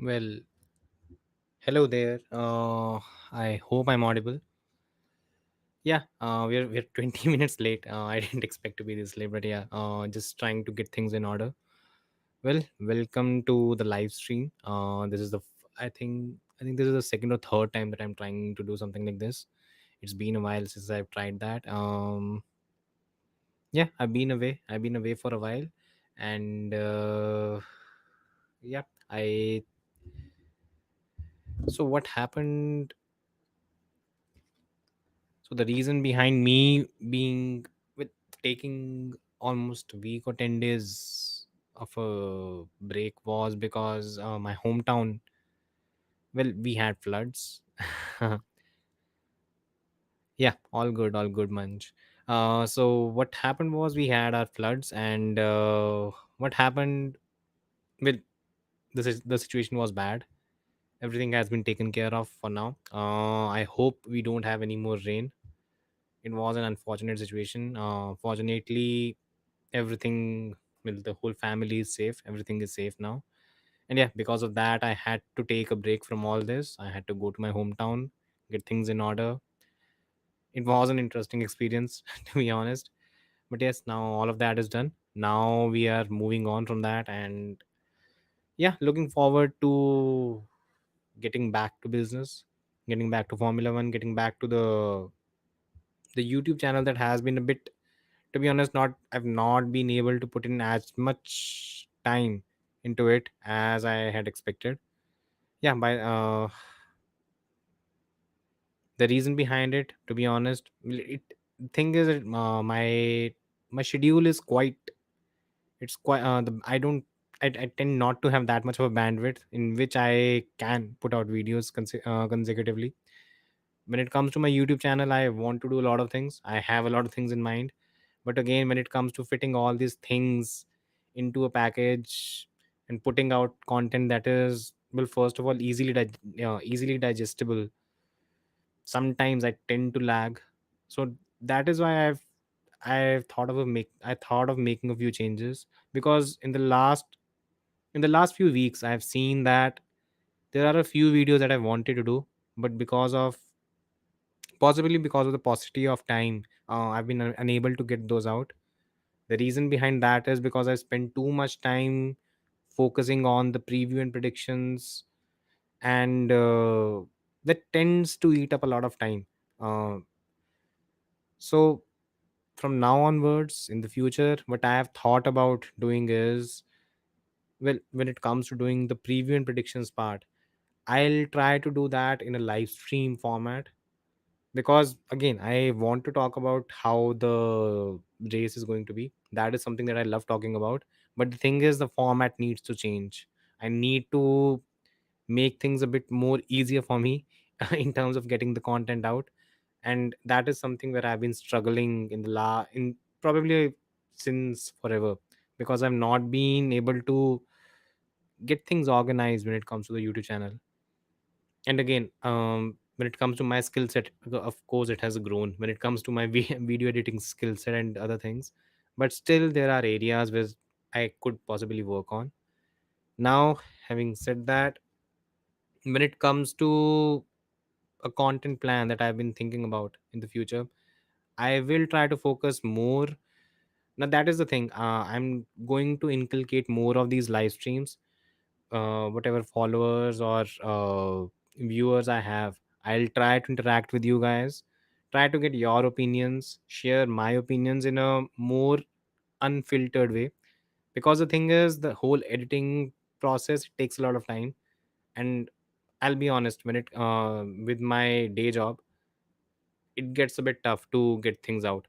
Well, hello there. I hope I'm audible. Yeah, we're 20 minutes late. I didn't expect to be this late, but yeah, just trying to get things in order. Well, welcome to the live stream. This is I think this is the second or third time that I'm trying to do something like this. It's been a while since I've tried that. Yeah, I've been away for a while, and yeah, I. So what happened. So the reason behind me being with taking almost a week or 10 days of a break was because my hometown, well, we had floods. Yeah, all good, Manj. So what happened was we had our floods, and what happened with the situation was bad. Everything has been taken care of for now. I hope we don't have any more rain. It was an unfortunate situation. Fortunately, everything, well, the whole family is safe. Everything is safe now. And yeah, because of that, I had to take a break from all this. I had to go to my hometown, get things in order. It was an interesting experience, to be honest. But yes, now all of that is done. Now we are moving on from that. And yeah, looking forward to getting back to business, getting back to Formula One, getting back to the YouTube channel that has been a bit, to be honest, not I've not been able to put in as much time into it as I had expected. Yeah, by the reason behind it, to be honest, thing is that, my schedule is quite, it's quite I don't, I tend not to have that much of a bandwidth in which I can put out videos consecutively. When it comes to my YouTube channel, I want to do a lot of things. I have a lot of things in mind, but again, when it comes to fitting all these things into a package and putting out content that is, well, first of all, easily digestible, sometimes I tend to lag. So that is why I've thought of I thought of making a few changes, because in the last few weeks I've seen that there are a few videos that I wanted to do, but because of, possibly because of the paucity of time, I've been unable to get those out. The reason behind that is because I spent too much time focusing on the preview and predictions, and that tends to eat up a lot of time. So from now onwards, in the future, what I have thought about doing is, well, when it comes to doing the preview and predictions part, I'll try to do that in a live stream format, because again, I want to talk about how the race is going to be. That is something that I love talking about. But the thing is, the format needs to change. I need to make things a bit more easier for me in terms of getting the content out. And that is something where I've been struggling in probably since forever, because I've not been able to get things organized when it comes to the YouTube channel. And again, when it comes to my skill set, of course it has grown when it comes to my video editing skill set and other things, but still there are areas where I could possibly work on. Now, having said that, when it comes to a content plan that I've been thinking about in the future, I will try to focus more. Now, that is the thing, I'm going to inculcate more of these live streams. Whatever followers or viewers I have, I'll try to interact with you guys, try to get your opinions, share my opinions in a more unfiltered way. Because the thing is, the whole editing process takes a lot of time, and I'll be honest, when it with my day job, it gets a bit tough to get things out.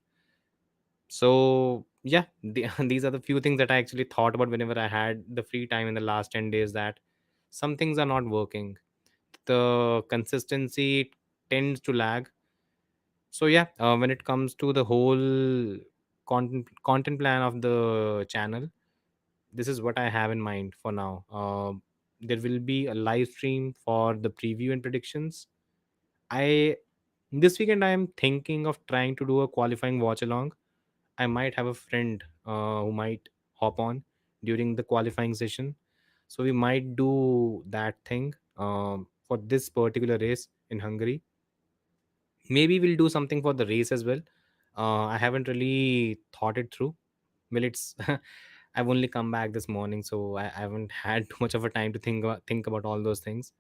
So yeah, these are the few things that I actually thought about whenever I had the free time in the last 10 days, that some things are not working, the consistency tends to lag. So yeah, when it comes to the whole content plan of the channel, this is what I have in mind for now. There will be a live stream for the preview and predictions. I This weekend I am thinking of trying to do a qualifying watch along. I might have a friend who might hop on during the qualifying session. So we might do that thing for this particular race in Hungary. Maybe we'll do something for the race as well. I haven't really thought it through. Well, it's I've only come back this morning, so I haven't had too much of a time to think about all those things.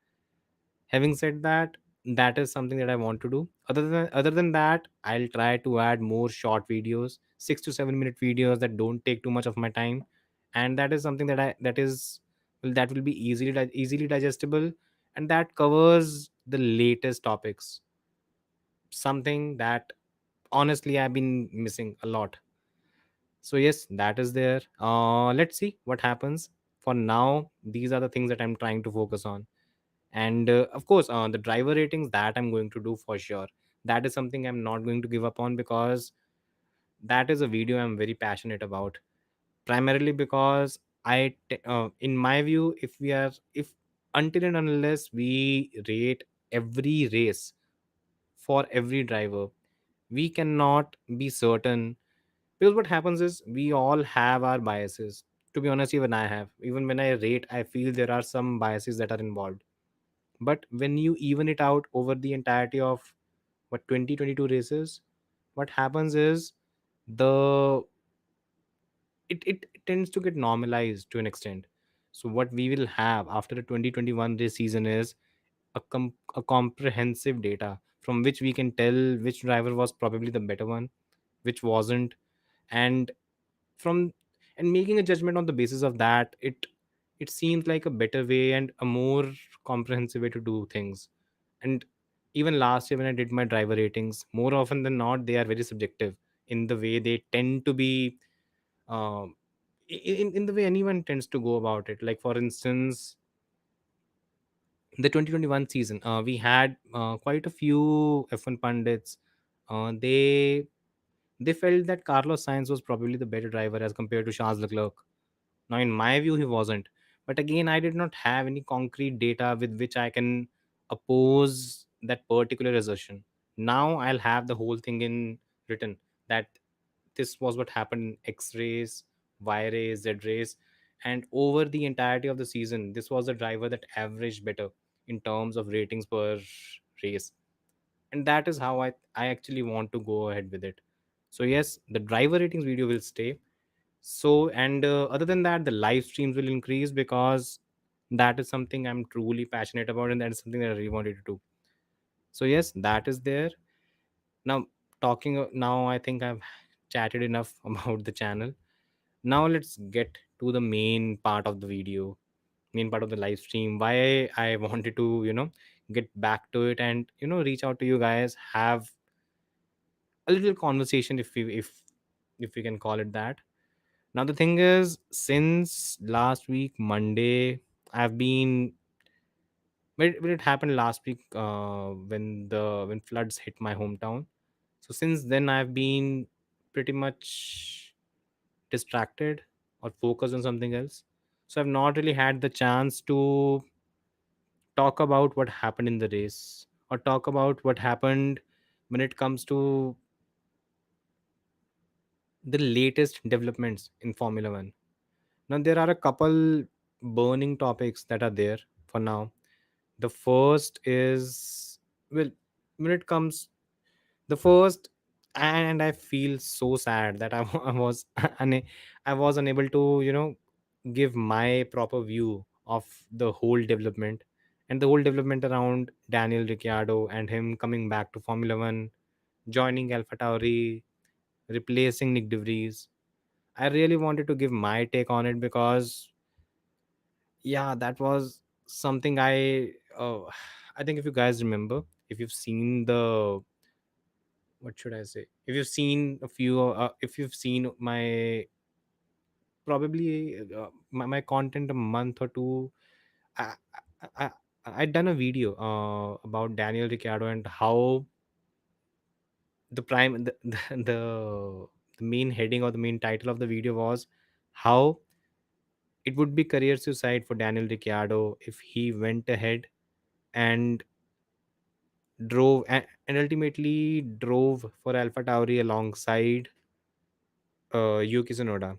Having said that, that is something that I want to do. Other than that, I'll try to add more short videos, 6 to 7 minute videos that don't take too much of my time, and that is something that will be easily digestible, and that covers the latest topics. Something that honestly I've been missing a lot. So yes, that is there. Let's see what happens. For now, these are the things that I'm trying to focus on. And of course, the driver ratings, that I'm going to do for sure. That is something I'm not going to give up on, because that is a video I'm very passionate about. Primarily because in my view, if until and unless we rate every race for every driver, we cannot be certain. Because what happens is, we all have our biases. To be honest, even when I rate, I feel there are some biases that are involved. But when you even it out over the entirety of, what, 2022 races, what happens is, the it tends to get normalized to an extent. So what we will have after the 2021 race season is a comprehensive data from which we can tell which driver was probably the better one, which wasn't. And from and making a judgment on the basis of that, it seems like a better way and a more comprehensive way to do things. And even last year, when I did my driver ratings, more often than not, they are very subjective in the way they tend to be, um, in the way anyone tends to go about it. Like, for instance, the 2021 season, we had quite a few F1 pundits. They felt that Carlos Sainz was probably the better driver as compared to Charles Leclerc. Now, in my view, he wasn't. But again, I did not have any concrete data with which I can oppose that particular assertion. Now I'll have the whole thing in written, that this was what happened in X race, Y race, Z race, and over the entirety of the season, this was the driver that averaged better in terms of ratings per race. And that is how I actually want to go ahead with it. So yes, the driver ratings video will stay. So, and other than that, the live streams will increase, because that is something I'm truly passionate about, and that is something that I really wanted to do. So yes, that is there. Now, now, I think I've chatted enough about the channel. Now let's get to the main part of the video, main part of the live stream. Why I wanted to, get back to it and reach out to you guys, have a little conversation, if we can call it that. Now the thing is, since last week Monday, I've been when it happened last week, when floods hit my hometown. So since then, I've been pretty much distracted or focused on something else. So I've not really had the chance to talk about what happened in the race, or talk about what happened when it comes to the latest developments in Formula One. Now, there are a couple burning topics that are there for now. The first is, well, when it comes, the first, and I feel so sad that I was I was unable to, give my proper view of the whole development, and the whole development around Daniel Ricciardo and him coming back to Formula One, joining Alpha Tauri, replacing Nick De Vries. I really wanted to give my take on it, because yeah, that was something I think, if you guys remember, if you've seen the, what should I say, if you've seen my, probably my content a month or two, I, I I'd done a video about Daniel Ricciardo, and how the prime the main heading or the main title of the video was how it would be career suicide for Daniel Ricciardo if he went ahead and and ultimately drove for Alpha Tauri alongside Yuki Tsunoda.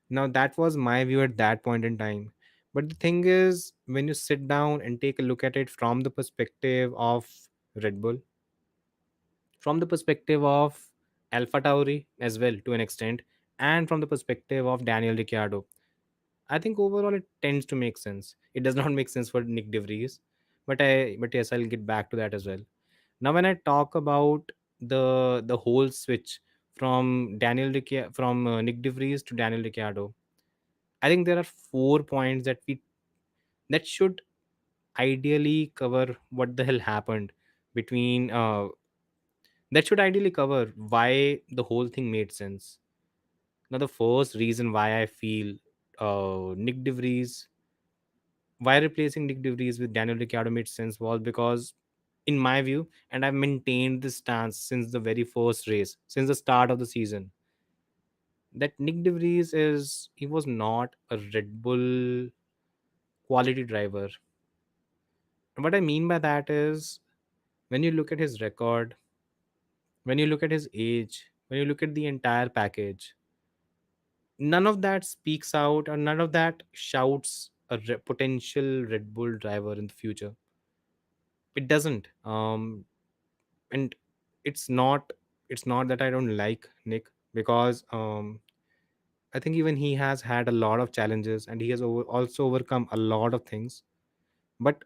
Now, that was my view at that point in time. But the thing is, when you sit down and take a look at it from the perspective of Red Bull, from the perspective of Alpha Tauri as well to an extent, and from the perspective of Daniel Ricciardo, I think overall it tends to make sense. It does not make sense for Nick De Vries, but yes, I'll get back to that as well. Now, when I talk about the whole switch from Nick De Vries to Daniel Ricciardo, I think there are 4 points that should ideally cover what the hell happened between that should ideally cover why the whole thing made sense. Now, the first reason why I feel Nick De Vries, why replacing Nick De Vries with Daniel Ricciardo made sense was because, in my view, and I've maintained this stance since the very first race, since the start of the season, that Nick De Vries he was not a Red Bull quality driver. What I mean by that is, when you look at his record, when you look at his age, when you look at the entire package, none of that speaks out, or none of that shouts a potential Red Bull driver in the future. It doesn't. And it's not that I don't like Nick, because I think even he has had a lot of challenges, and he has also overcome a lot of things. But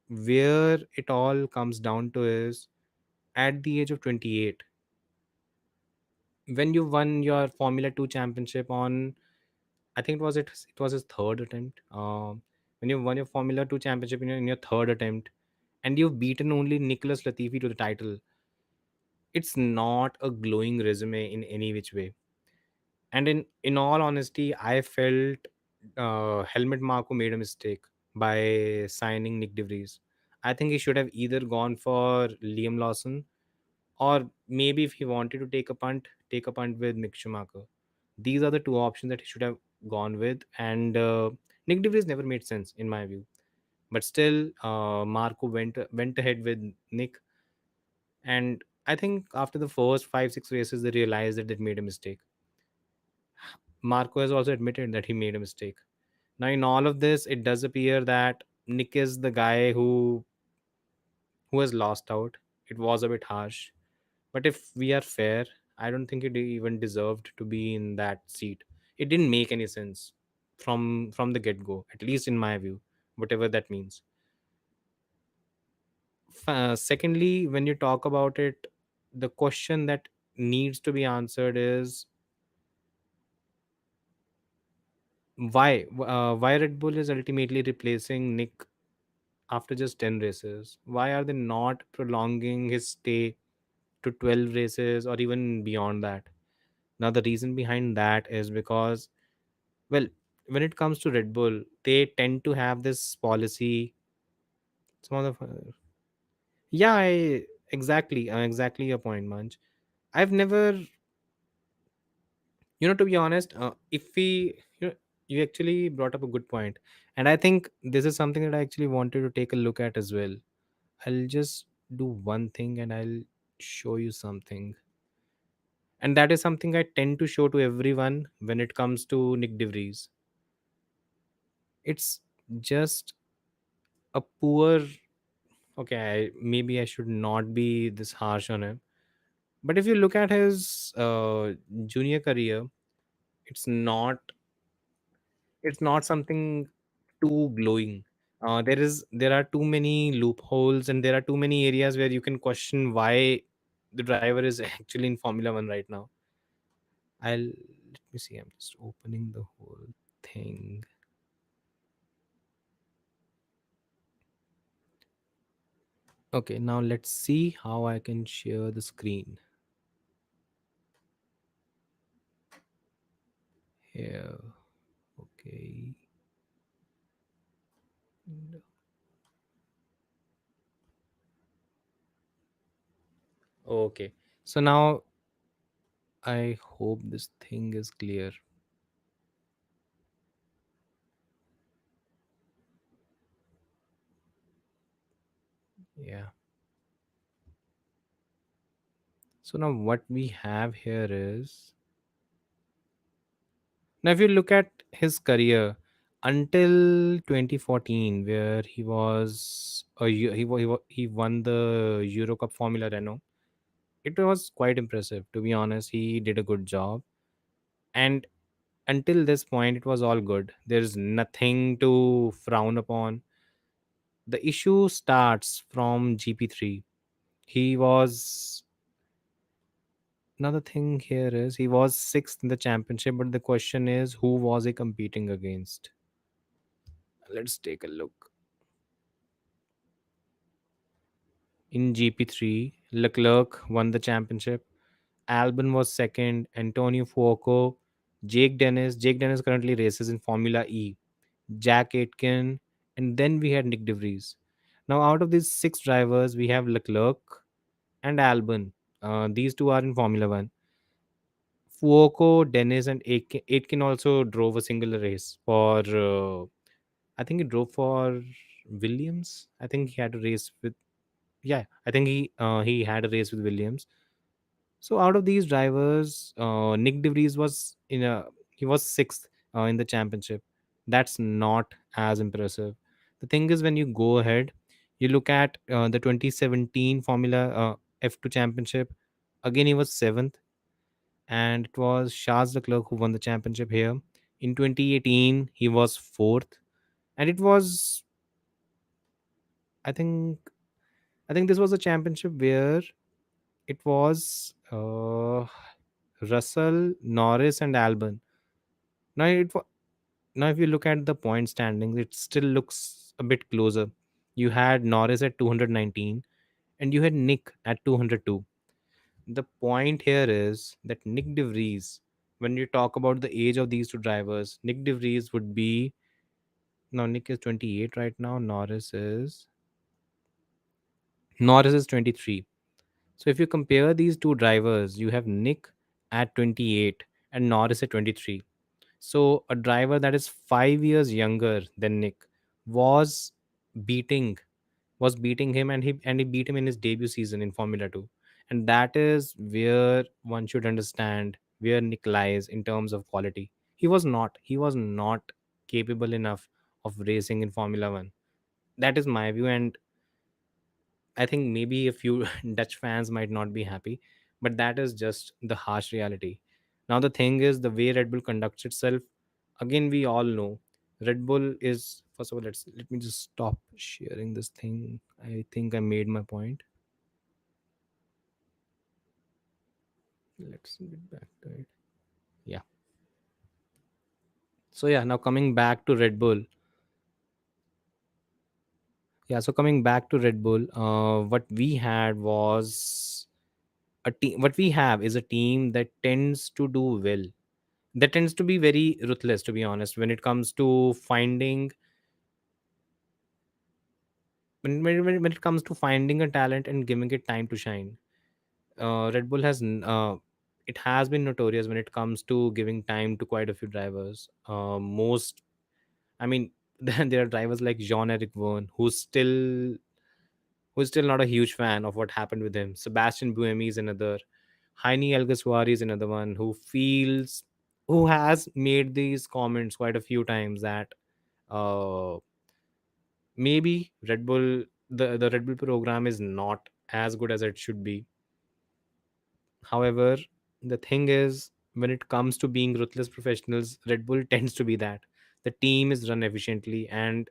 where it all comes down to is, at the age of 28, when you won your Formula 2 championship on, I think it was his third attempt. When you won your Formula 2 championship in your third attempt, and you've beaten only Nicholas Latifi to the title, it's not a glowing resume in any which way. And in all honesty, I felt Helmut Marko made a mistake by signing Nick De Vries. I think he should have either gone for Liam Lawson, or maybe if he wanted to take a punt with Mick Schumacher. These are the two options that he should have gone with, and Nick De Vries never made sense in my view. But still, Marco went ahead with Nick, and I think after the first 5 6 races, they realized that they made a mistake. Marco has also admitted that he made a mistake. Now, in all of this, it does appear that Nick is the guy who has lost out. It was a bit harsh, but if we are fair, I don't think it even deserved to be in that seat. It didn't make any sense from the get go, at least in my view, whatever that means. Secondly, when you talk about it, the question that needs to be answered is, why Red Bull is ultimately replacing Nick after just 10 races? Why are they not prolonging his stay to 12 races or even beyond that? Now, the reason behind that is because, well, when it comes to Red Bull, they tend to have this policy. Some of the, yeah, exactly your point, Manch. I've never, to be honest, if we, you actually brought up a good point, and I think this is something that I actually wanted to take a look at as well. I'll just do one thing and I'll show you something. And that is something I tend to show to everyone when it comes to Nick De Vries. It's just a poor, okay, maybe I should not be this harsh on him. But if you look at his junior career, it's not it's not something too glowing. There are too many loopholes, and there are too many areas where you can question why the driver is actually in Formula One right now. Let me see. I'm just opening the whole thing. Okay, now let's see how I can share the screen here. Okay. Okay. So now I hope this thing is clear. Yeah. So now what we have here is, now if you look at his career, until 2014, where he was he won the Euro Cup Formula Renault. It was quite impressive, to be honest. He did a good job, and until this point, it was all good. There's nothing to frown upon. The issue starts from GP3. He was Another thing here is he was sixth in the championship, but the question is who was he competing against? Let's take a look. In GP3, Leclerc won the championship. Albon was second. Antonio Fuoco, Jake Dennis. Jake Dennis currently races in Formula E. Jack Aitken, and then we had Nick De Vries. Now, out of these six drivers, we have Leclerc and Albon. These two are in Formula One. Fuoco, Dennis, and Aitken also drove a single race for. I think he drove for Williams. I think he had a race with. Yeah, I think he had a race with Williams. So out of these drivers, Nick De Vries was he was sixth in the championship. That's not as impressive. The thing is, when you go ahead, you look at the 2017 Formula F2 championship. Again, he was seventh, and it was Charles Leclerc who won the championship here. In 2018, he was fourth, and it was I think I think this was a championship where it was Russell, Norris, and Albon. Now, now if you look at the point standings, it still looks a bit closer. You had Norris at 219, and you had Nick at 202. The point here is that Nick De Vries, when you talk about the age of these two drivers, Nick De Vries would be now Nick is 28 right now. Norris is 23. So if you compare these two drivers, you have Nick at 28 and Norris at 23. So a driver that is 5 years younger than Nick was beating beating him, and he beat him in his debut season in Formula 2. And that is where one should understand where Nick lies in terms of quality. He was not capable enough of racing in Formula 1. That is my view, and I think maybe a few Dutch fans might not be happy, but that is just the harsh reality. Now, the thing is, the way Red Bull conducts itself, again, we all know Red Bull is, first of all, let me just stop sharing this thing. I think I made my point. Let's get back to it. Yeah. So, yeah, now coming back to Red Bull. Yeah, so coming back to Red Bull, what we had was a team. What we have is a team that tends to do well, that tends to be very ruthless, to be honest, when it comes to finding when it comes to finding a talent and giving it time to shine. Red Bull it has been notorious when it comes to giving time to quite a few drivers. Most I mean there are drivers like Jean-Eric Verne who's still not a huge fan of what happened with him. Sebastian Buemi is another. Heini Alguersuari is another one who has made these comments quite a few times that uh, maybe the Red Bull program is not as good as it should be. However, the thing is, when it comes to being ruthless professionals, Red Bull tends to be that. The team is run efficiently, and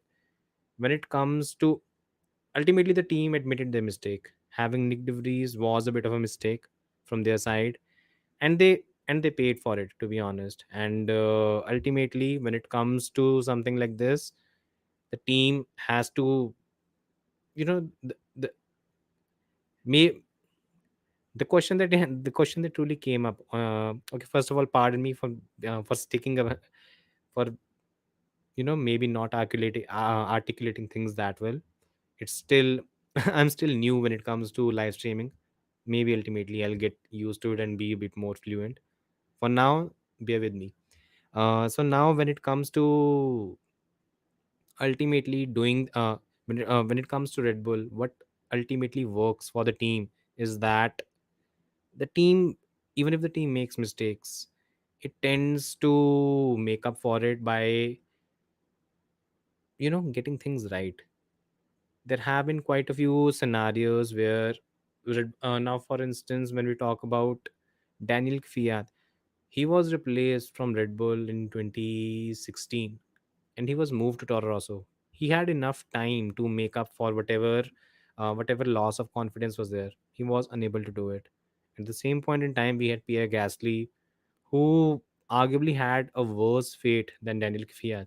when it comes to ultimately the team admitted their mistake. Having Nick De Vries was a bit of a mistake from their side, and they paid for it, to be honest. And ultimately, when it comes to something like this, the team has to, may the question that truly came up. Okay, first of all, pardon me for sticking up for maybe not articulating things that well. It's still I'm still new when it comes to live streaming. Maybe ultimately I'll get used to it and be a bit more fluent. For now, bear with me. So now when it comes to ultimately doing when it comes to Red Bull, what ultimately works for the team is that the team, even if the team makes mistakes, it tends to make up for it by getting things right. There have been quite a few scenarios where now, for instance, when we talk about Daniel Kvyat, he was replaced from Red Bull in 2016 and he was moved to Toro Rosso. He had enough time to make up for whatever loss of confidence was there. He was unable to do it. At the same point in time, we had Pierre Gasly, who arguably had a worse fate than Daniel Kvyat.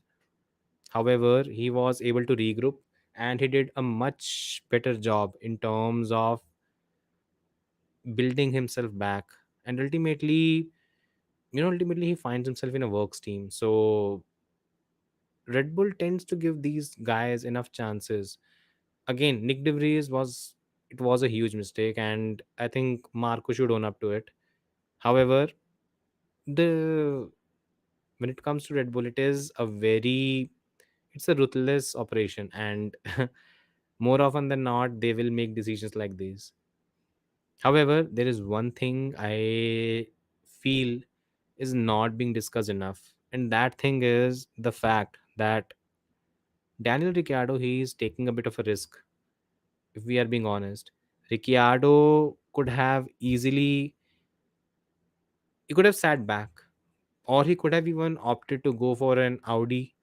However, he was able to regroup and he did a much better job in terms of building himself back. And ultimately he finds himself in a works team. So Red Bull tends to give these guys enough chances. Again, Nick DeVries was a huge mistake, and I think Marco should own up to it. However, the when it comes to Red Bull, it's a ruthless operation, and more often than not, they will make decisions like these. However, there is one thing I feel is not being discussed enough, and that thing is the fact that Daniel Ricciardo, he is taking a bit of a risk. If we are being honest, Ricciardo he could have sat back, or he could have even opted to go for an Audi,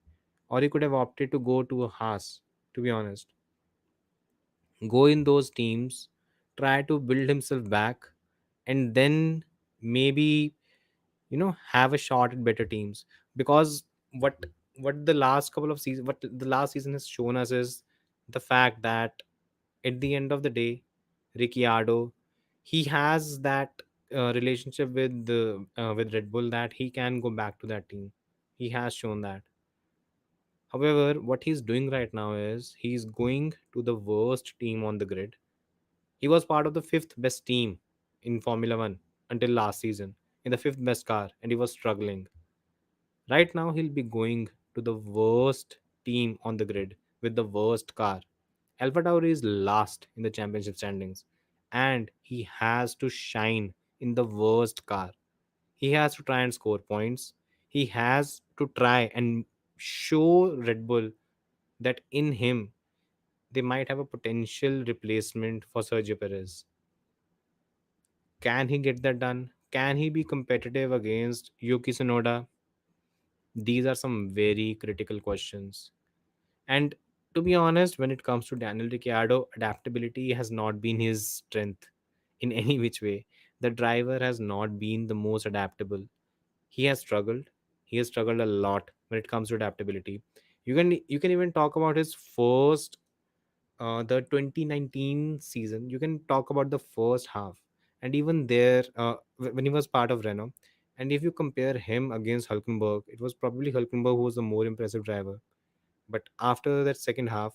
or he could have opted to go to a Haas. To be honest, go in those teams, try to build himself back, and then maybe have a shot at better teams. Because what what the last season has shown us is the fact that at the end of the day, Ricciardo, he has that relationship with Red Bull, that he can go back to that team. He has shown that. However, what he's doing right now is he's going to the worst team on the grid. He was part of the fifth best team in Formula One until last season, in the fifth best car, and he was struggling. Right now, he'll be going to the worst team on the grid with the worst car. Alpha Tauri is last in the championship standings, and he has to shine in the worst car. He has to try and score points. He has to try and show Red Bull that in him they might have a potential replacement for Sergio Perez. Can he get that done? Can he be competitive against Yuki Tsunoda? These are some very critical questions. And to be honest, when it comes to Daniel Ricciardo, adaptability has not been his strength in any which way. The driver has not been the most adaptable. He has struggled. He has struggled a lot when it comes to adaptability. You can even talk about his first the 2019 season. You can talk about the first half, and even there, when he was part of Renault. And if you compare him against Hulkenberg, it was probably Hulkenberg who was the more impressive driver. But after that second half,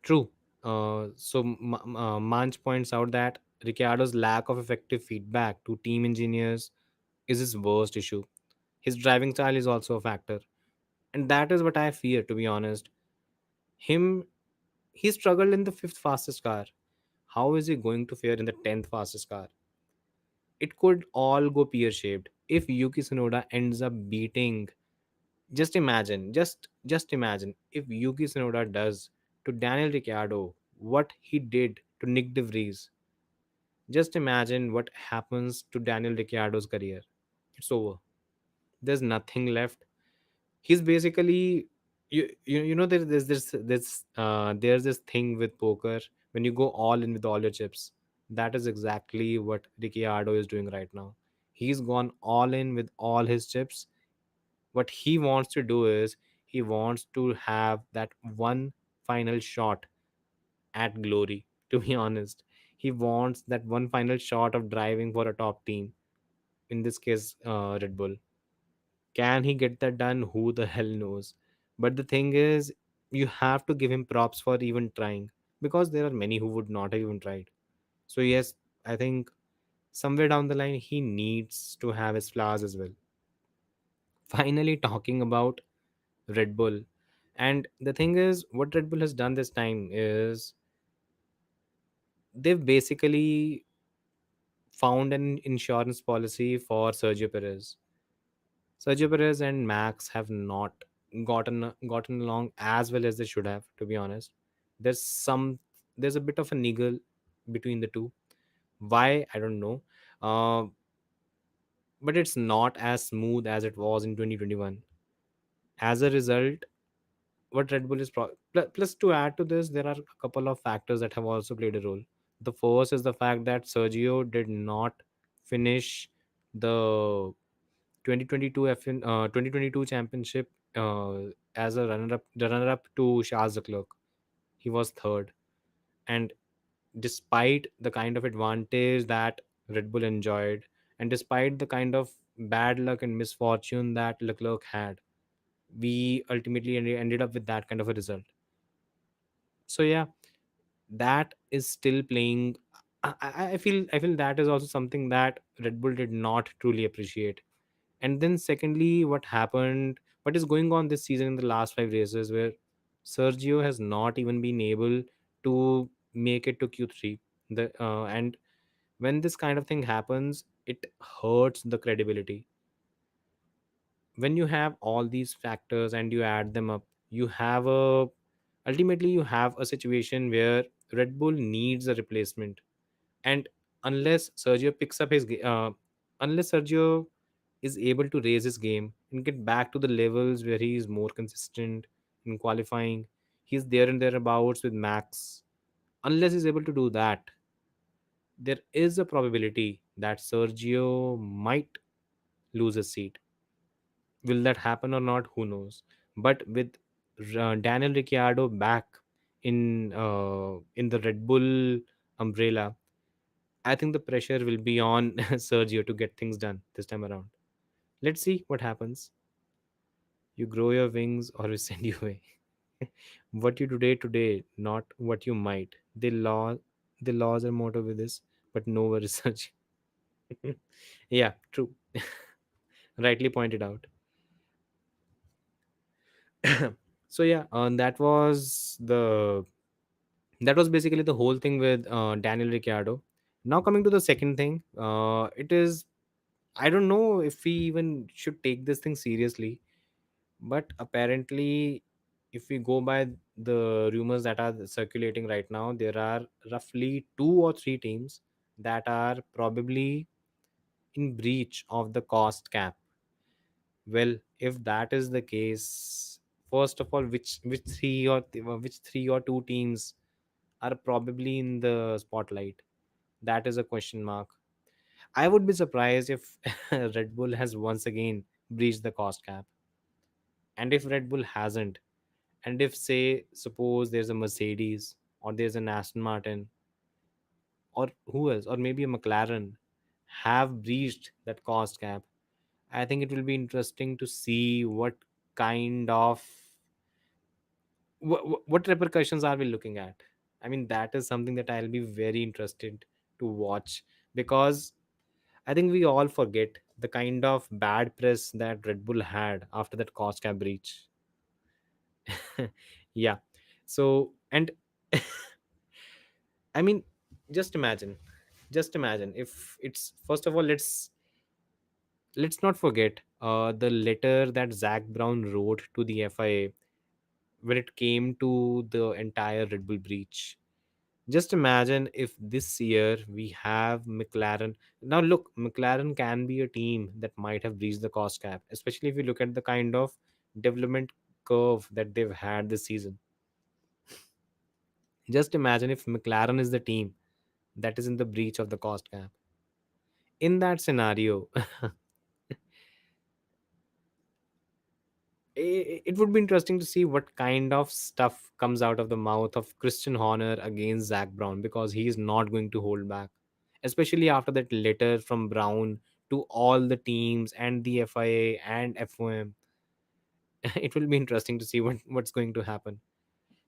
true. Manch points out that Ricciardo's lack of effective feedback to team engineers is his worst issue. His driving style is also a factor, and that is what I fear. To be honest, him he struggled in the fifth fastest car. How is he going to fare in the 10th fastest car? It could all go pear shaped if Yuki Tsunoda ends up beating. Just imagine if Yuki Tsunoda does to Daniel Ricciardo what he did to Nick De Vries. Just imagine what happens to Daniel Ricciardo's career. It's over. There's nothing left. He's basically there's this thing with poker. When you go all in with all your chips, that is exactly what Ricciardo is doing right now. He's gone all in with all his chips. What he wants to do is he wants to have that one final shot at glory. To be honest, he wants that one final shot of driving for a top team, in this case Red Bull. Can he get that done? Who the hell knows? But the thing is, you have to give him props for even trying, because there are many who would not have even tried. So yes, I think somewhere down the line he needs to have his flaws as well. Finally, talking about Red Bull. And the thing is, what Red Bull has done this time is they've basically found an insurance policy for Sergio Perez. Sergio Perez and Max have not gotten along as well as they should have, to be honest. There's some there's a bit of a niggle between the two. Why? I don't know. Uh, but it's not as smooth as it was in 2021. As a result, what Red Bull is plus to add to this, there are a couple of factors that have also played a role. The first is the fact that Sergio did not finish the 2022 F1 2022 championship as a runner up to Charles Leclerc. He was third, and despite the kind of advantage that Red Bull enjoyed, and despite the kind of bad luck and misfortune that Leclerc had, we ultimately ended up with that kind of a result. So yeah, that is still playing. I feel that is also something that Red Bull did not truly appreciate. And then secondly, what is going on this season in the last five races, where Sergio has not even been able to make it to Q3. And when this kind of thing happens, it hurts the credibility. When you have all these factors and you add them up, you have a ultimately you have a situation where Red Bull needs a replacement. And unless Sergio picks up unless Sergio is able to raise his game and get back to the levels where he is more consistent in qualifying, he's there and thereabouts with Max. Unless he's able to do that, there is a probability that Sergio might lose his seat. Will that happen or not? Who knows? But with Daniel Ricciardo back in the Red Bull umbrella, I think the pressure will be on Sergio to get things done this time around. Let's see what happens. You grow your wings or we send you away. What you today, not what you might. The laws are motto with this, but no research. Yeah, true. Rightly pointed out. So yeah, that was basically the whole thing with Daniel Ricciardo. Now coming to the second thing, it is, I don't know if we even should take this thing seriously, but apparently, if we go by the rumors that are circulating right now, there are roughly two or three teams that are probably in breach of the cost cap. Well, if that is the case, first of all, which three or two teams are probably in the spotlight? That is a question mark. I would be surprised if Red Bull has once again breached the cost cap. And if Red Bull hasn't, and if, say, suppose there's a Mercedes or there's an Aston Martin or who else, or maybe a McLaren have breached that cost cap, I think it will be interesting to see what kind of what repercussions are we looking at. I mean, that is something that I'll be very interested to watch, because I think we all forget the kind of bad press that Red Bull had after that cost cap breach. Yeah. So, and I mean, just imagine, just imagine if it's, first of all, let's not forget the letter that Zach Brown wrote to the FIA when it came to the entire Red Bull breach. Just imagine if this year we have McLaren. Now, look, McLaren can be a team that might have breached the cost cap, especially if you look at the kind of development curve that they've had this season. Just imagine if McLaren is the team that is in the breach of the cost cap. In that scenario, it would be interesting to see what kind of stuff comes out of the mouth of Christian Horner against Zach Brown, because he is not going to hold back, especially after that letter from Brown to all the teams and the FIA and FOM. It will be interesting to see what's going to happen.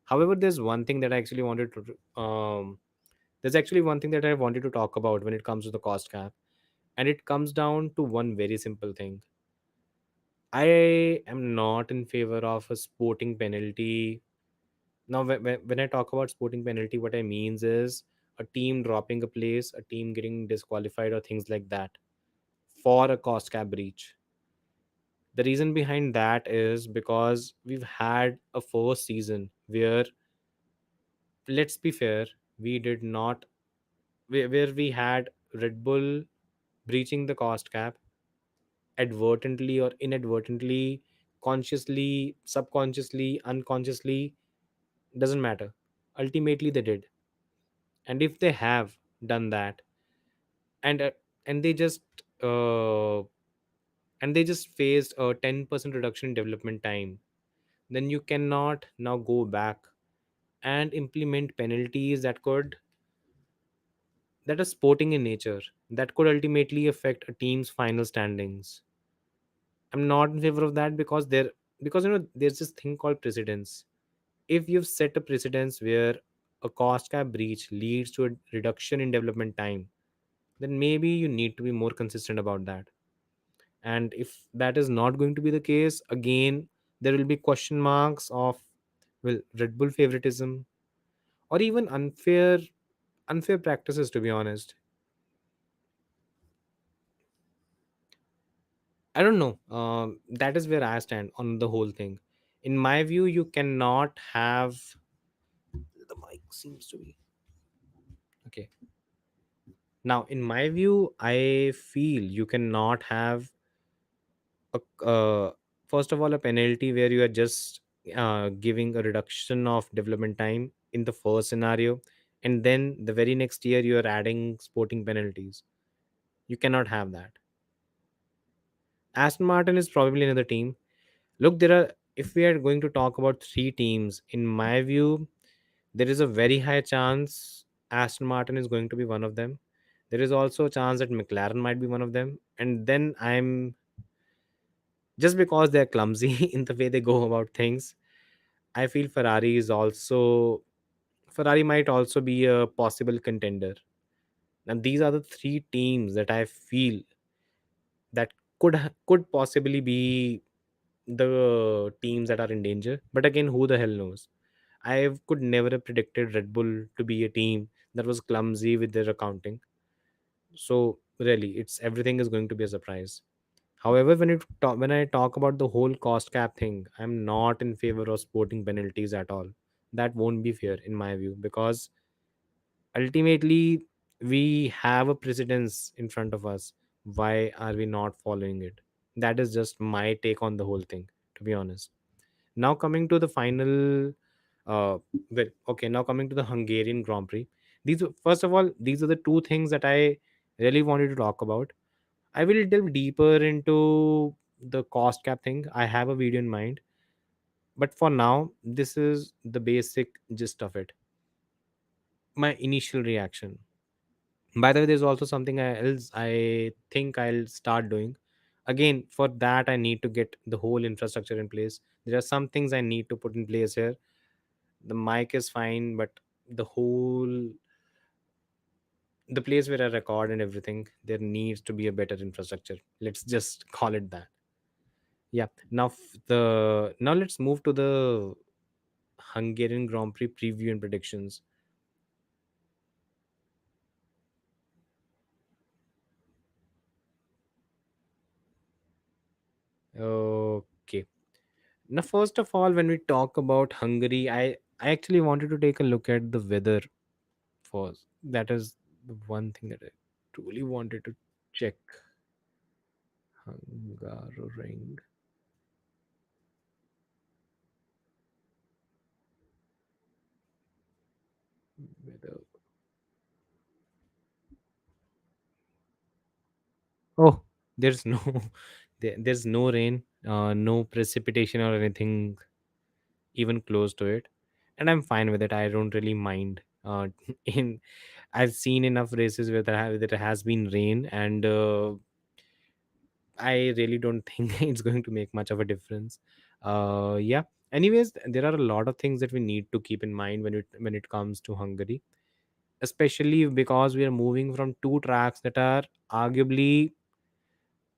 However, there's actually one thing that I wanted to talk about when it comes to the cost cap, and it comes down to one very simple thing. I am not in favor of a sporting penalty. Now, when I talk about sporting penalty, what I means is a team dropping a place, a team getting disqualified, or things like that for a cost cap breach. The reason behind that is because we've had a first season where, let's be fair, we did not, where we had Red Bull breaching the cost cap advertently or inadvertently, consciously, subconsciously, unconsciously, doesn't matter. Ultimately, they did. And if they have done that, and uh, and they just uh, and they just faced a 10% reduction in development time, then you cannot now go back and implement penalties that are sporting in nature, that could ultimately affect a team's final standings. I'm not in favor of that, because there's this thing called precedence. If you've set a precedence where a cost cap breach leads to a reduction in development time, then maybe you need to be more consistent about that. And if that is not going to be the case, again, there will be question marks of, well, Red Bull favoritism, or even unfair practices, to be honest. I don't know. That is where I stand on the whole thing. In my view, you cannot have, the mic seems to be okay. Now, in my view, I feel you cannot have a, first of all, a penalty where you are just giving a reduction of development time in the first scenario, and then the very next year you are adding sporting penalties. You cannot have that. Aston Martin is probably another team. Look, there are, if we are going to talk about three teams, in my view, there is a very high chance Aston Martin is going to be one of them. There is also a chance that McLaren might be one of them. And then I'm, just because they're clumsy in the way they go about things, I feel Ferrari might also be a possible contender. And these are the three teams that I feel that could possibly be the teams that are in danger. But again, who the hell knows? I could never have predicted Red Bull to be a team that was clumsy with their accounting. So really, it's everything is going to be a surprise. However, when I talk about the whole cost cap thing, I'm not in favor of sporting penalties at all. That won't be fair in my view, because ultimately we have a precedence in front of us. Why are we not following it? That is just my take on the whole thing, to be honest. Now coming to the final, okay, now coming to the Hungarian Grand Prix. First of all, these are the two things that I really wanted to talk about. I will delve deeper into the cost cap thing. I have a video in mind, but for now, this is the basic gist of it. My initial reaction. By the way, there's also something else I think I'll start doing. Again, for that, I need to get the whole infrastructure in place. There are some things I need to put in place here. The mic is fine, but the whole, the place where I record and everything, there needs to be a better infrastructure. Let's just call it that. Yeah. Now let's move to the Hungarian Grand Prix preview and predictions. Okay. Now, first of all, when we talk about Hungary, I actually wanted to take a look at the weather first. That is the one thing that I truly wanted to check. Hungaroring weather. Oh, there's no, there's no rain, no precipitation or anything even close to it, and I'm fine with it. I don't really mind. In I've seen enough races where there has been rain, and I really don't think it's going to make much of a difference. Yeah. Anyways, there are a lot of things that we need to keep in mind when it comes to Hungary, especially because we are moving from two tracks that are arguably,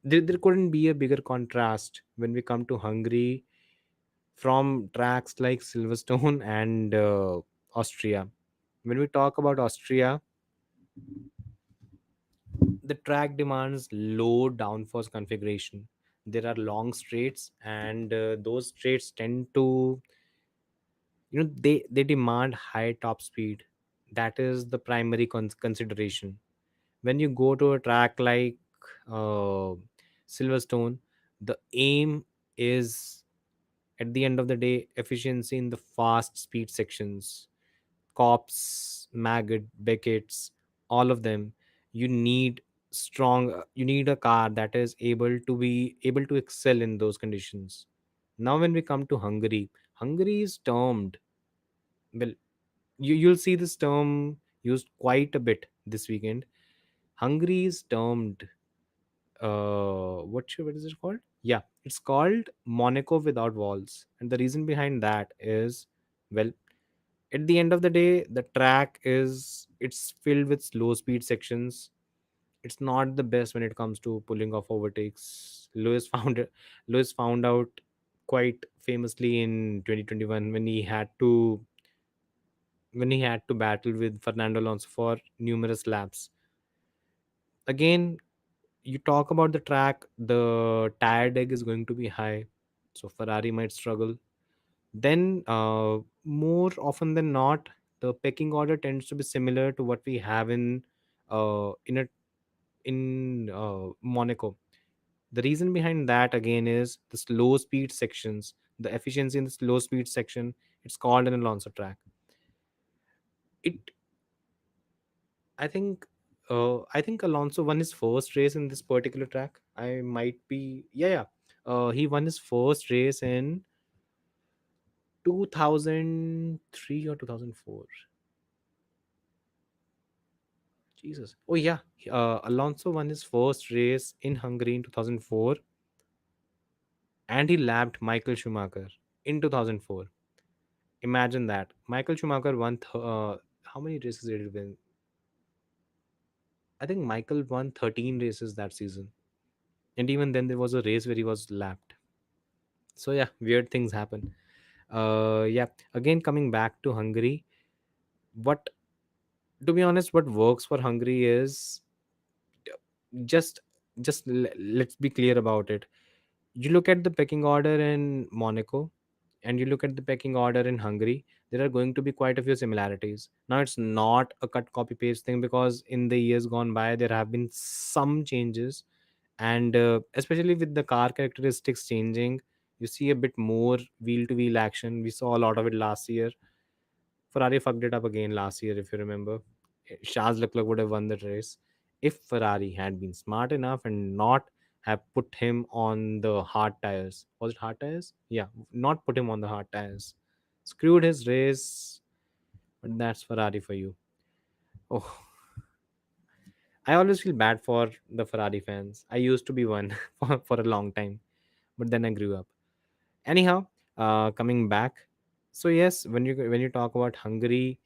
there couldn't be a bigger contrast when we come to Hungary, from tracks like Silverstone and Austria. When we talk about Austria, the track demands low downforce configuration. There are long straights, and those straights tend to, they demand high top speed. That is the primary consideration. When you go to a track like uh, Silverstone, the aim is, at the end of the day, efficiency in the fast speed sections. Cops, Maggot, Beckett's, all of them. You need you need a car that is able to excel in those conditions. Now when we come to Hungary, Hungary is termed, well, you'll see this term used quite a bit this weekend. Hungary is termed, what is it called? Yeah, it's called Monaco without walls. And the reason behind that is, well, at the end of the day, the track is, it's filled with slow speed sections. It's not the best when it comes to pulling off overtakes. Lewis found out quite famously in 2021 when he had to battle with Fernando Alonso for numerous laps. Again, you talk about the track, the tire deg is going to be high, so Ferrari might struggle. Then, more often than not, the pecking order tends to be similar to what we have in Monaco. The reason behind that again is the slow speed sections, the efficiency in the slow speed section. It's called an Alonso track. It I think Alonso won his first race in this particular track. I might be, yeah, yeah. He won his first race in 2003 or 2004. Jesus. Oh yeah. Alonso won his first race in Hungary in 2004, and he lapped Michael Schumacher in 2004. Imagine that. Michael Schumacher won how many races did he win? I think Michael won 13 races that season. And even then there was a race where he was lapped. So yeah, weird things happen. Yeah, again coming back to Hungary, what, to be honest, what works for Hungary is, just let's be clear about it. You look at the pecking order in Monaco and you look at the pecking order in Hungary, there are going to be quite a few similarities. Now, it's not a cut copy paste thing, because in the years gone by, there have been some changes, and especially with the car characteristics changing, you see a bit more wheel to wheel action. We saw a lot of it last year. Ferrari fucked it up again last year, if you remember. Charles Leclerc would have won the race if Ferrari had been smart enough and not have put him on the hard tires. Was it hard tires? Yeah, not put him on the hard tires. Screwed his race, but that's Ferrari for you. Oh, I always feel bad for the Ferrari fans. I used to be one for a long time, but then I grew up. Anyhow, coming back. So yes, when you talk about Hungary,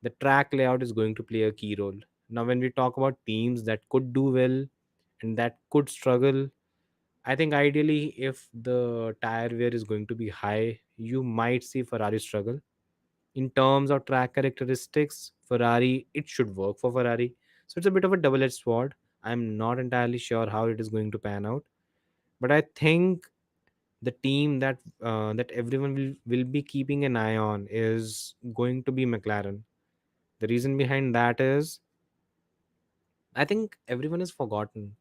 the track layout is going to play a key role. Now, when we talk about teams that could do well and that could struggle, I think ideally, if the tire wear is going to be high, you might see Ferrari struggle. In terms of track characteristics, Ferrari, it should work for Ferrari. So it's a bit of a double-edged sword. I'm not entirely sure how it is going to pan out, but I think the team that everyone will be keeping an eye on is going to be McLaren. The reason behind that is, I think everyone has forgotten.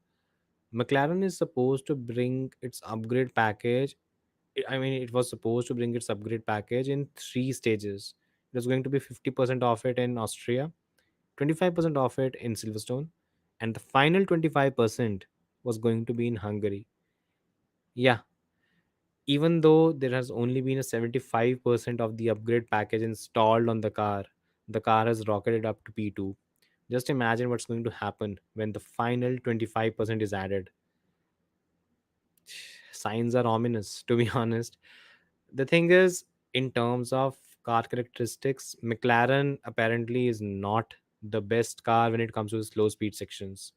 McLaren is supposed to bring its upgrade package. I mean, it was supposed to bring its upgrade package in three stages. It was going to be 50% off it in Austria, 25% off it in Silverstone, and the final 25% was going to be in Hungary. Yeah, even though there has only been a 75% of the upgrade package installed on the car has rocketed up to P2. Just imagine what's going to happen when the final 25% is added. Signs are ominous, to be honest. The thing is, in terms of car characteristics, McLaren apparently is not the best car when it comes to slow speed sections.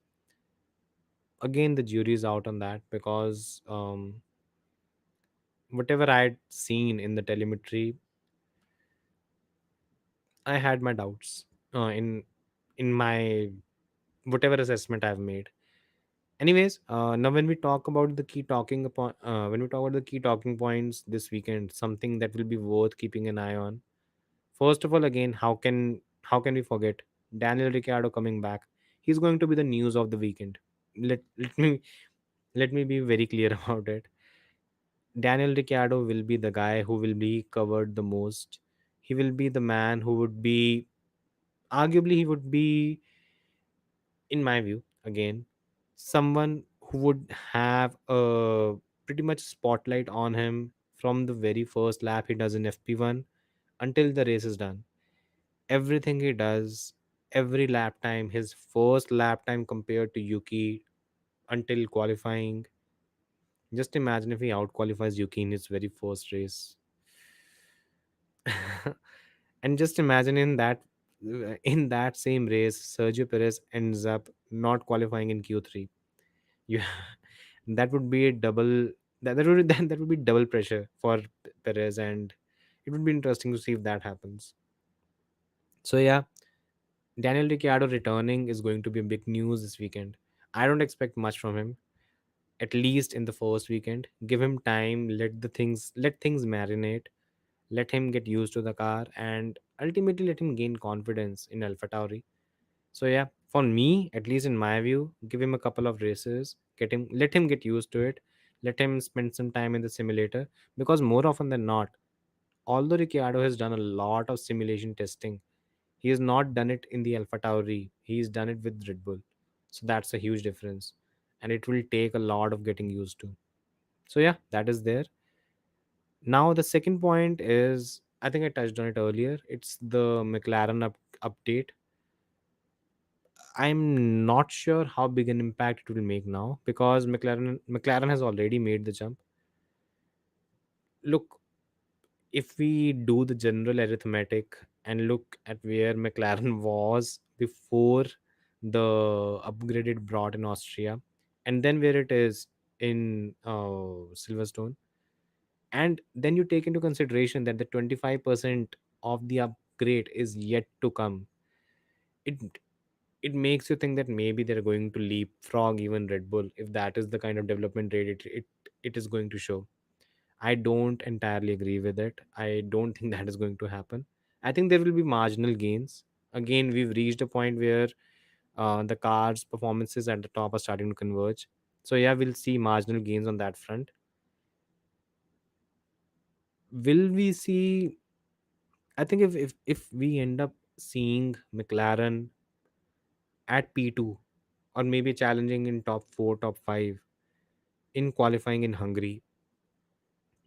Again, the jury is out on that, because whatever I had seen in the telemetry, I had my doubts in my whatever assessment I've made. Anyways, now when we talk about the key talking points this weekend, something that will be worth keeping an eye on. First of all, again, how can we forget Daniel Ricciardo coming back? He's going to be the news of the weekend. Let me be very clear about it. Daniel Ricciardo will be the guy who will be covered the most. He will be the man who would be, arguably, he would be, in my view, again, someone who would have a pretty much spotlight on him from the very first lap he does in FP1 until the race is done. Everything he does, every lap time, his first lap time compared to Yuki until qualifying. Just imagine if he out qualifies Yuki in his very first race. And just imagine in that same race, Sergio Perez ends up not qualifying in Q3. You that would be a double that would that would be double pressure for Perez, and it would be interesting to see if that happens. So yeah, Daniel Ricciardo returning is going to be a big news this weekend. I don't expect much from him, at least in the first weekend. Give him time, let things marinate, let him get used to the car, and ultimately let him gain confidence in AlphaTauri. So yeah, for me, at least in my view, give him a couple of races, let him get used to it, let him spend some time in the simulator, because more often than not, although Ricciardo has done a lot of simulation testing, he has not done it in the AlphaTauri. He's done it with Red Bull. So that's a huge difference. And it will take a lot of getting used to. So yeah, that is there. Now the second point is, I think I touched on it earlier. It's the McLaren update. I'm not sure how big an impact it will make now, because McLaren has already made the jump. Look, if we do the general arithmetic and look at where McLaren was before the upgraded brought in Austria, and then where it is in Silverstone, and then you take into consideration that the 25% of the upgrade is yet to come, it it makes you think that maybe they're going to leapfrog even Red Bull, if that is the kind of development rate it is going to show. I don't entirely agree with it. I don't think that is going to happen. I think there will be marginal gains. Again, we've reached a point where the car's performances at the top are starting to converge. So yeah, we'll see marginal gains on that front. Will we see? I think if we end up seeing McLaren at P2, or maybe challenging in top four, top five in qualifying in Hungary,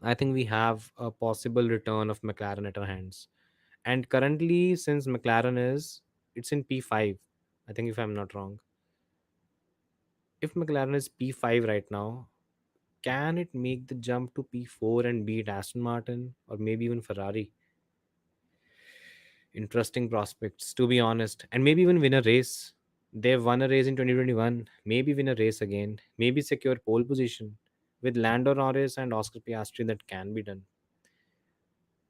I think we have a possible return of McLaren at our hands. And currently, since McLaren it's in P5, I think, if I'm not wrong. If McLaren is P5 right now, can it make the jump to P4 and beat Aston Martin or maybe even Ferrari? Interesting prospects, to be honest. And maybe even win a race. They've won a race in 2021. Maybe win a race again. Maybe secure pole position. With Lando Norris and Oscar Piastri, that can be done.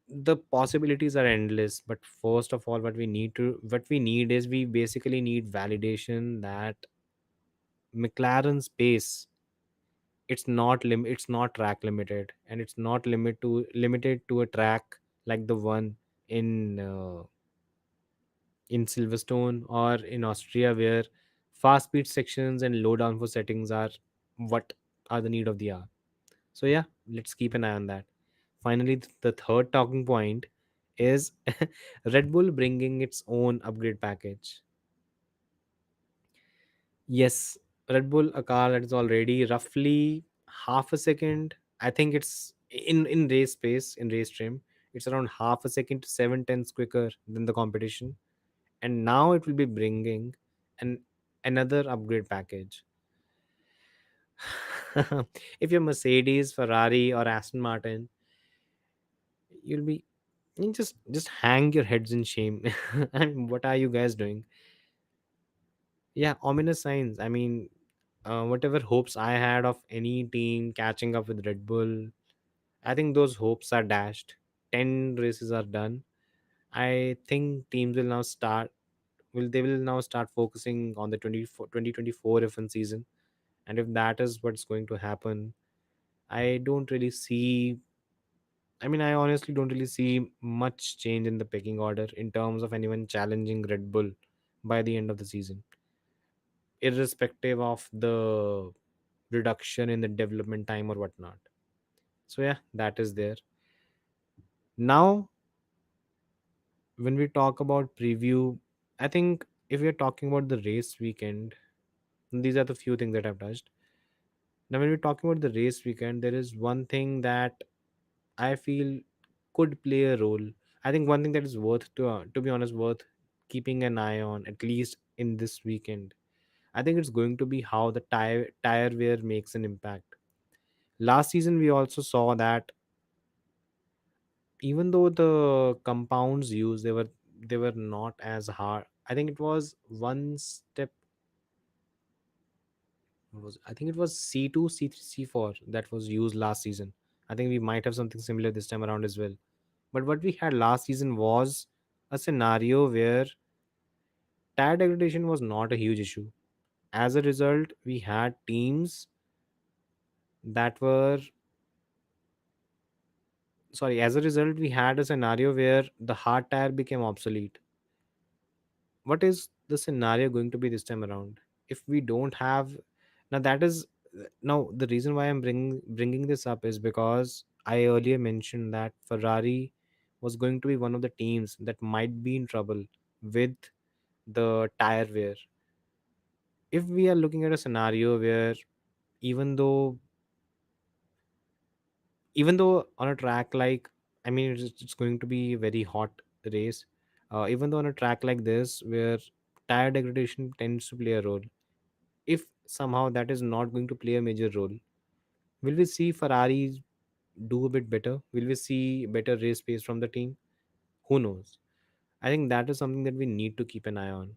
The possibilities are endless, but first of all, what we need is, we basically need validation that McLaren's pace, it's not track limited, and it's not limited to a track like the one in Silverstone or in Austria, where fast speed sections and low downforce settings are what are the need of the hour. So yeah, let's keep an eye on that. Finally, the third talking point is Red Bull bringing its own upgrade package. Yes, Red Bull, a car that is already roughly half a second. I think it's in race pace, in race trim. It's around half a second to 7/10 quicker than the competition, and now it will be bringing an another upgrade package. If you're Mercedes, Ferrari, or Aston Martin, you'll be you just hang your heads in shame. I mean, what are you guys doing? Yeah, ominous signs. I mean, whatever hopes I had of any team catching up with Red Bull, I think those hopes are dashed. 10 races are done. I think teams will now start focusing on the 2024 F1 season, And if that is what's going to happen, I don't really see, I mean, I honestly don't really see much change in the pecking order in terms of anyone challenging Red Bull by the end of the season, irrespective of the reduction in the development time or whatnot. So, yeah, that is there. Now, when we talk about preview, I think if we are talking about the race weekend, these are the few things that I've touched. Now, when we're talking about the race weekend, there is one thing that I feel could play a role. I think one thing that is to be honest, worth keeping an eye on, at least in this weekend. I think it's going to be how the tire wear makes an impact. Last season, we also saw that even though the compounds used, they were not as hard. I think it was one step, was I think it was C2, C3, C4 that was used last season. I think we might have something similar this time around as well. But what we had last season was a scenario where tire degradation was not a huge issue. As a result, we had teams that were sorry, as a result, we had a scenario where the hard tire became obsolete. What is the scenario going to be this time around? If we don't have, now that is, now the reason why I'm bringing this up is because I earlier mentioned that Ferrari was going to be one of the teams that might be in trouble with the tire wear. If we are looking at a scenario where even though even though on a track like, I mean, it's going to be a very hot race, even though on a track like this where tire degradation tends to play a role, if somehow that is not going to play a major role, will we see Ferrari do a bit better? Will we see better race pace from the team? Who knows? I think that is something that we need to keep an eye on.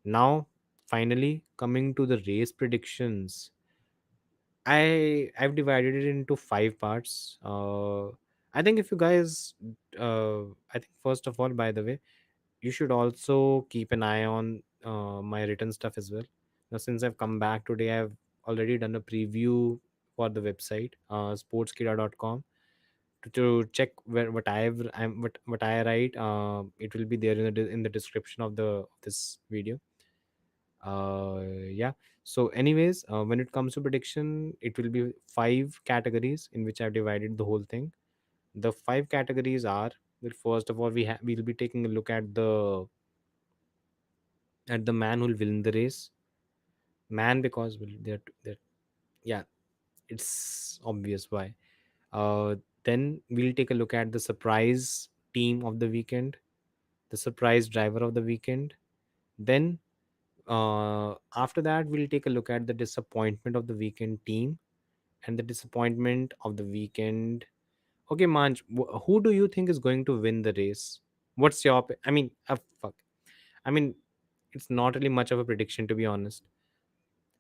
Now, finally, coming to the race predictions, I've divided it into five parts. I think if you guys, I think first of all, by the way, you should also keep an eye on my written stuff as well. Now, since I've come back today, I've already done a preview for the website, sportskida.com, to check where what I write. It will be there in in the description of this video. Yeah. So, anyways, when it comes to prediction, it will be five categories in which I've divided the whole thing. The five categories are, well, first of all, we'll be taking a look at the man who'll win the race. Man, because they're yeah, it's obvious why. Then we'll take a look at the surprise team of the weekend, the surprise driver of the weekend. Then after that, we'll take a look at the disappointment of the weekend team and the disappointment of the weekend. Okay, Manj, who do you think is going to win the race? What's your? I mean, fuck. I mean, it's not really much of a prediction, to be honest.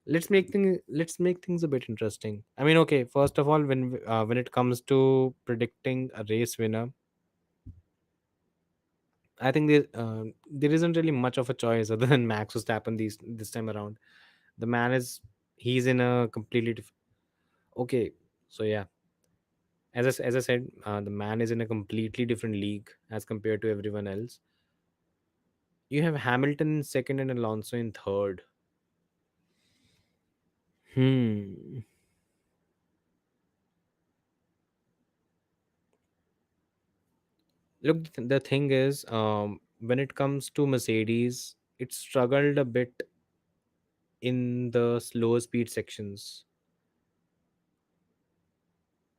Let's make things a bit interesting. I mean, okay, first of all, when it comes to predicting a race winner, I think there isn't really much of a choice other than Max Verstappen this time around. The man is he's in a completely okay. So yeah, as I said, the man is in a completely different league as compared to everyone else. You have Hamilton in second and Alonso in third. Hmm. Look, the thing is, when it comes to Mercedes, it struggled a bit in the slower speed sections.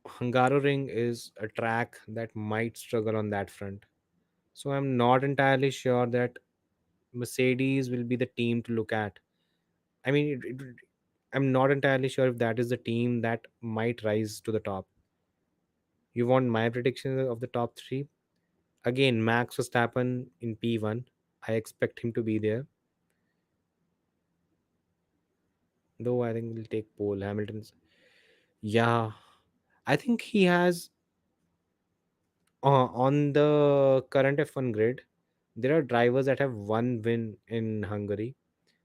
Hungaroring is a track that might struggle on that front. So I'm not entirely sure that Mercedes will be the team to look at. I mean, I'm not entirely sure if that is the team that might rise to the top. You want my prediction of the top three? Again, Max Verstappen in P1. I expect him to be there. Though I think we'll take pole. Hamilton's. Yeah, I think he has on the current F1 grid. There are drivers that have one win in Hungary.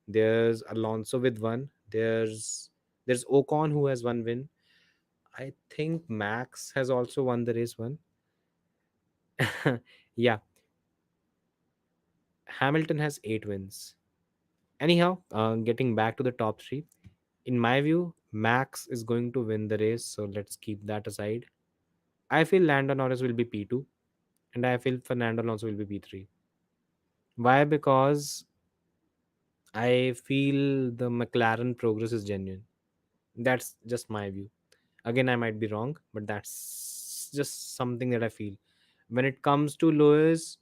There's Alonso with one. There's There's Ocon who has one win. I think Max has also won the race one. Yeah, Hamilton has 8 wins. Anyhow, getting back to the top three, in my view, Max is going to win the race, so let's keep that aside. I feel Lando Norris will be P2, and I feel Fernando Alonso will be P3. Why? Because I feel the McLaren progress is genuine. That's just my view. Again, I might be wrong, but that's just something that I feel. When it comes to Lewis,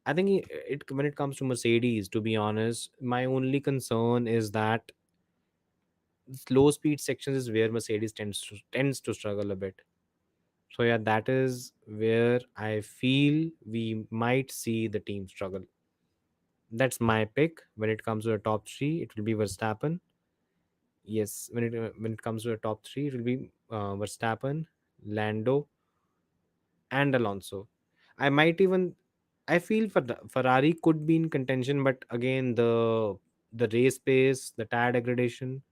I think when it comes to Mercedes, to be honest, my only concern is that slow speed sections is where Mercedes tends to struggle a bit. So yeah, that is where I feel we might see the team struggle. That's my pick. When it comes to the top three, it will be Verstappen. Yes, when it comes to the top three, it will be Verstappen, Lando, and Alonso. I might even I feel for Ferrari could be in contention, but again the race pace, the tire degradation,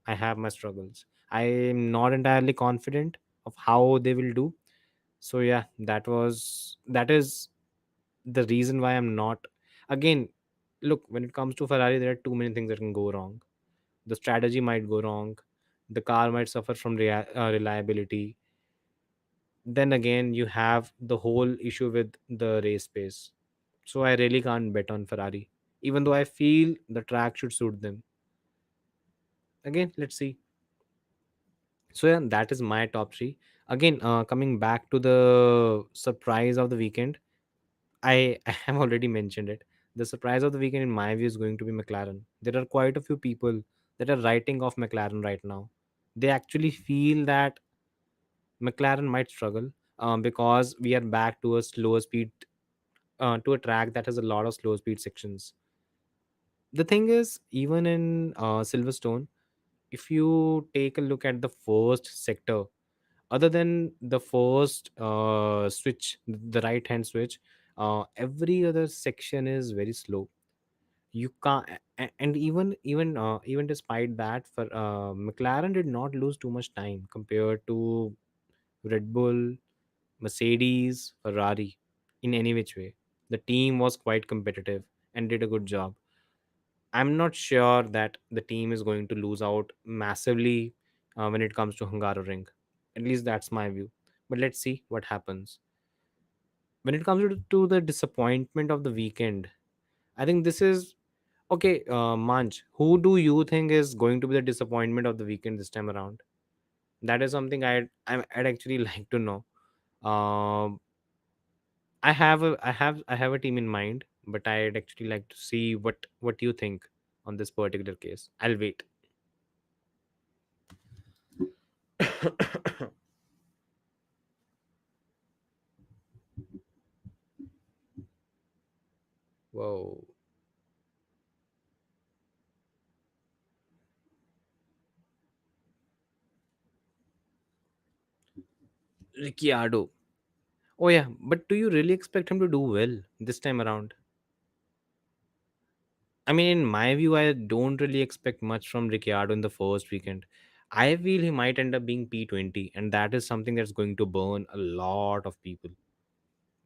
I have my struggles. I am not entirely confident of how they will do. So yeah, that is the reason why I'm not. Again, look, when it comes to Ferrari, there are too many things that can go wrong. The strategy might go wrong. The car might suffer from reliability. Then again, you have the whole issue with the race pace. So I really can't bet on Ferrari, even though I feel the track should suit them. Again, let's see. So yeah, that is my top three. Again, coming back to the surprise of the weekend, I have already mentioned it. The surprise of the weekend, in my view, is going to be McLaren. There are quite a few people that are writing off McLaren right now. They actually feel that McLaren might struggle because we are back to a slower speed, to a track that has a lot of slow speed sections. The thing is, even in Silverstone, if you take a look at the first sector, other than the first switch, the right hand switch, every other section is very slow. You can't, and even despite that, for McLaren did not lose too much time compared to Red Bull, Mercedes, Ferrari, in any which way. The team was quite competitive and did a good job. I'm not sure that the team is going to lose out massively when it comes to Hungaroring. At least that's my view. But let's see what happens. When it comes to the disappointment of the weekend, I think this is okay. Manch, who do you think is going to be the disappointment of the weekend this time around? That is something I'd actually like to know. Um, I have a team in mind, but I'd actually like to see what you think on this particular case. I'll wait. Whoa, Ricciardo. Oh yeah, but do you really expect him to do well this time around? I mean, in my view, I don't really expect much from Ricciardo in the first weekend. I feel he might end up being P20, and that is something that's going to burn a lot of people.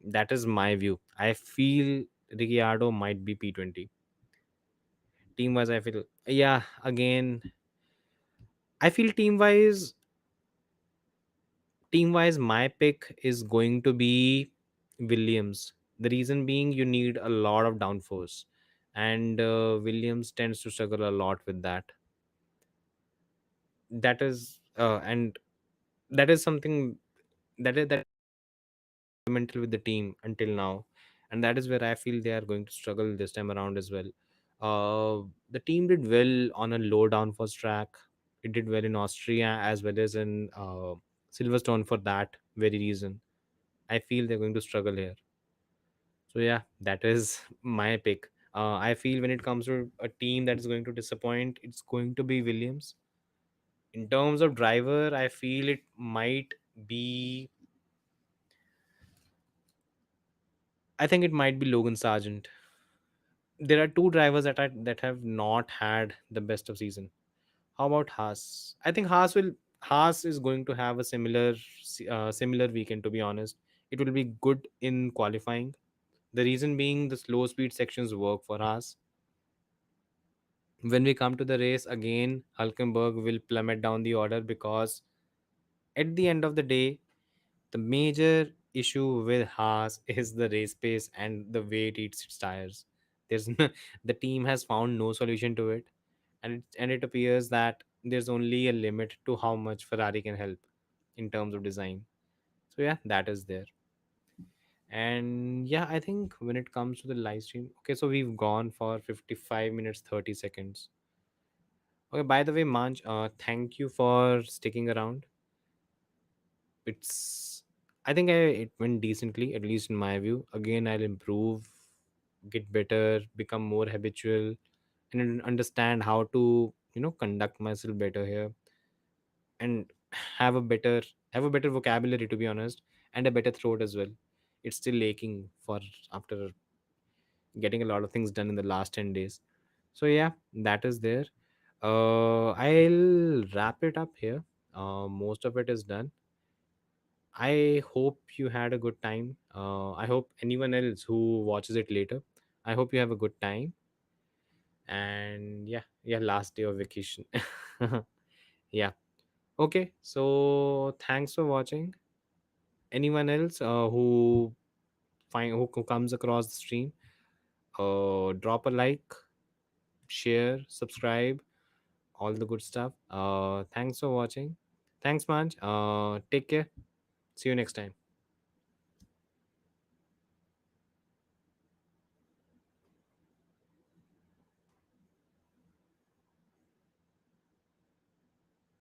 That is my view. I feel Ricciardo might be P20. Team wise, I feel, yeah, again, I feel team wise, my pick is going to be Williams. The reason being, you need a lot of downforce, and Williams tends to struggle a lot with that. That is, and that is something that fundamental with the team until now, and that is where I feel they are going to struggle this time around as well. The team did well on a low downforce track. It did well in Austria as well as in Silverstone for that very reason. I feel they're going to struggle here. So yeah, that is my pick. I feel when it comes to a team that is going to disappoint, it's going to be Williams. In terms of driver, I feel it might be. I think it might be Logan Sargent. There are two drivers that have not had the best of season. How about Haas? I think Haas is going to have a similar weekend. To be honest, it will be good in qualifying. The reason being the slow speed sections work for Haas. When we come to the race again, Hulkenberg will plummet down the order because at the end of the day, the major issue with Haas is the race pace and the way it eats its tires. There's no, the team has found no solution to it, and it appears that there's only a limit to how much Ferrari can help in terms of design. So yeah, that is there. And yeah, I think when it comes to the live stream, okay, so we've gone for 55 minutes 30 seconds. Okay, by the way, Manj, thank you for sticking around. It's it went decently, at least in my view. Again, I'll improve, get better, become more habitual, and understand how to conduct myself better here, and have a better have a better vocabulary, to be honest, and a better throat as well. It's still lacking for after getting a lot of things done in the last 10 days. So yeah, that is there. I'll wrap it up here. Most of it is done. I hope you had a good time. I hope anyone else who watches it later, I hope you have a good time. And yeah, yeah, last day of vacation. Yeah. Okay. So thanks for watching. Anyone else who comes across the stream, drop a like, share, subscribe, all the good stuff. Thanks for watching. Thanks, Manj. Take care. See you next time.